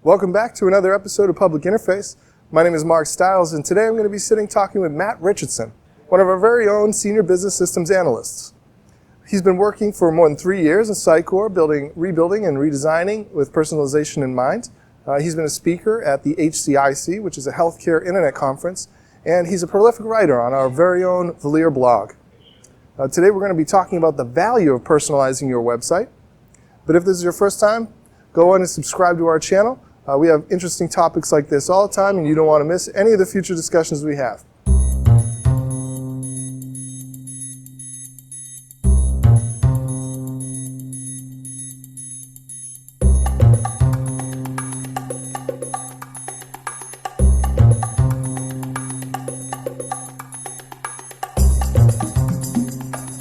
Welcome back to another episode of Public Interface. My name is Mark Stiles, and today I'm going to be talking with Matt Richardson, one of our very own senior business systems analysts. He's been working for more than 3 years in Sitecore, rebuilding and redesigning with personalization in mind. He's been a speaker at the HCIC, which is a healthcare internet conference, and he's a prolific writer on our very own Valier blog. Today we're going to be talking about the value of personalizing your website. But if this is your first time, go on and subscribe to our channel. We have interesting topics like this all the time, and you don't want to miss any of the future discussions we have.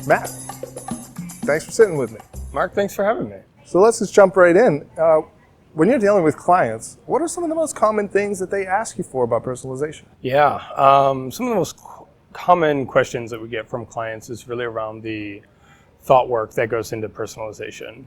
Matt, thanks for sitting with me. Mark, thanks for having me. So let's just jump right in. When you're dealing with clients, what are some of the most common things that they ask you for about personalization? Yeah, some of the most common questions that we get from clients is really around the thought work that goes into personalization.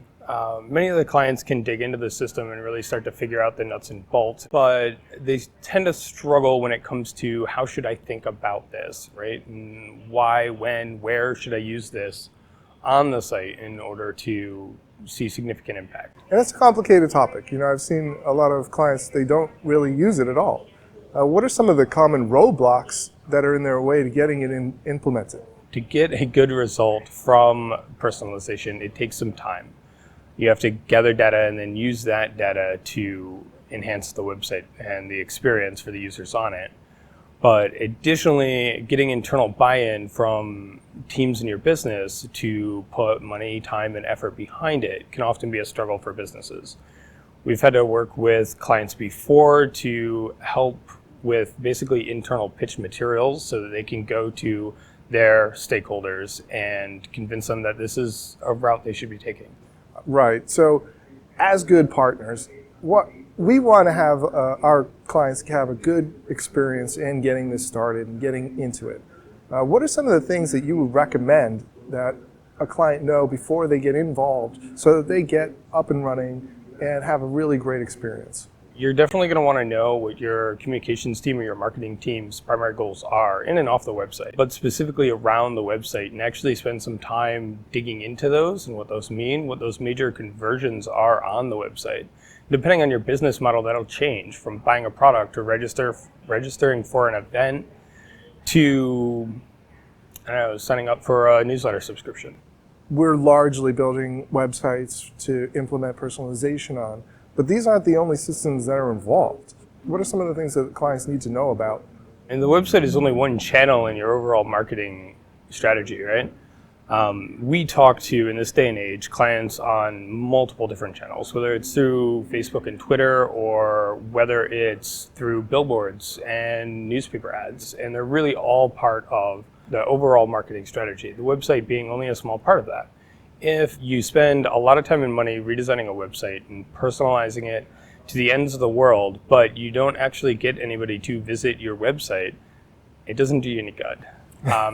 Many of the clients can dig into the system and really start to figure out the nuts and bolts, but they tend to struggle when it comes to how should I think about this, right? And why, when, where should I use this on the site in order to see significant impact. And it's a complicated topic. You know, I've seen a lot of clients, they don't really use it at all. What are some of the common roadblocks that are in their way to getting it implemented? To get a good result from personalization, it takes some time. You have to gather data and then use that data to enhance the website and the experience for the users on it. But additionally, getting internal buy-in from teams in your business to put money, time, and effort behind it can often be a struggle for businesses. We've had to work with clients before to help with basically internal pitch materials so that they can go to their stakeholders and convince them that this is a route they should be taking. Right. So as good partners, what we want to have our clients have a good experience in getting this started and getting into it. What are some of the things that you would recommend that a client know before they get involved so that they get up and running and have a really great experience? You're definitely going to want to know what your communications team or your marketing team's primary goals are in and off the website, but specifically around the website, and actually spend some time digging into those and what those mean, what those major conversions are on the website. Depending on your business model, that'll change from buying a product or registering for an event to, signing up for a newsletter subscription. We're largely building websites to implement personalization on, but these aren't the only systems that are involved. What are some of the things that clients need to know about? And the website is only one channel in your overall marketing strategy, right? We talk to, in this day and age, clients on multiple different channels, whether it's through Facebook and Twitter or whether it's through billboards and newspaper ads. And they're really all part of the overall marketing strategy, the website being only a small part of that. If you spend a lot of time and money redesigning a website and personalizing it to the ends of the world, but you don't actually get anybody to visit your website, it doesn't do you any good.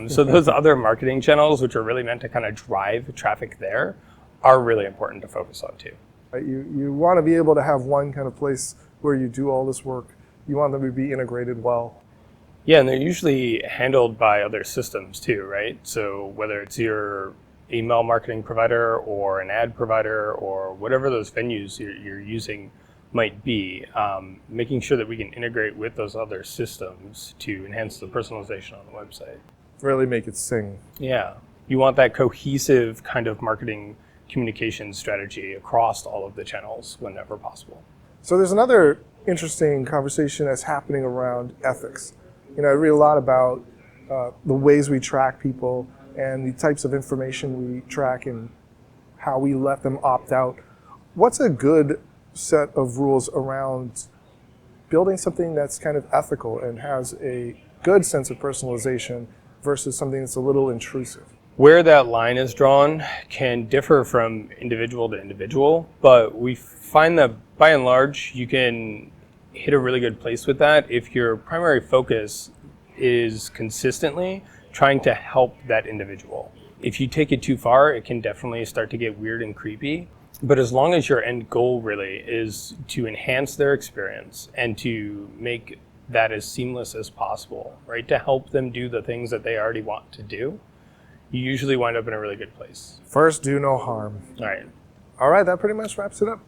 So those other marketing channels, which are really meant to kind of drive traffic there, are really important to focus on too. You want to be able to have one kind of place where you do all this work. You want them to be integrated well. Yeah, and they're usually handled by other systems too, right? So whether it's your email marketing provider or an ad provider or whatever those venues you're using might be, making sure that we can integrate with those other systems to enhance the personalization on the website. Really make it sing. Yeah, you want that cohesive kind of marketing communication strategy across all of the channels whenever possible. So there's another interesting conversation that's happening around ethics. You know, I read a lot about the ways we track people and the types of information we track and how we let them opt out. What's a good set of rules around building something that's kind of ethical and has a good sense of personalization versus something that's a little intrusive? Where that line is drawn can differ from individual to individual, but we find that by and large you can hit a really good place with that if your primary focus is consistently trying to help that individual. If you take it too far, it can definitely start to get weird and creepy. But as long as your end goal really is to enhance their experience and to make that as seamless as possible, right? To help them do the things that they already want to do, you usually wind up in a really good place. First, do no harm. All right. All right, that pretty much wraps it up.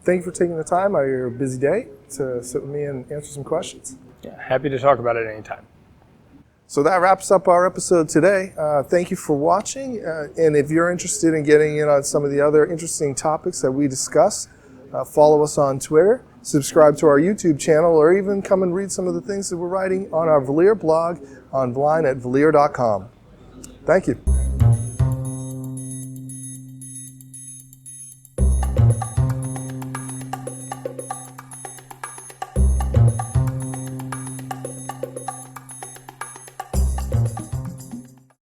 Thank you for taking the time out of your busy day to sit with me and answer some questions. Yeah, happy to talk about it anytime. So that wraps up our episode today. Thank you for watching. And if you're interested in getting in on some of the other interesting topics that we discuss, follow us on Twitter, subscribe to our YouTube channel, or even come and read some of the things that we're writing on our Velir blog online at velir.com. Thank you.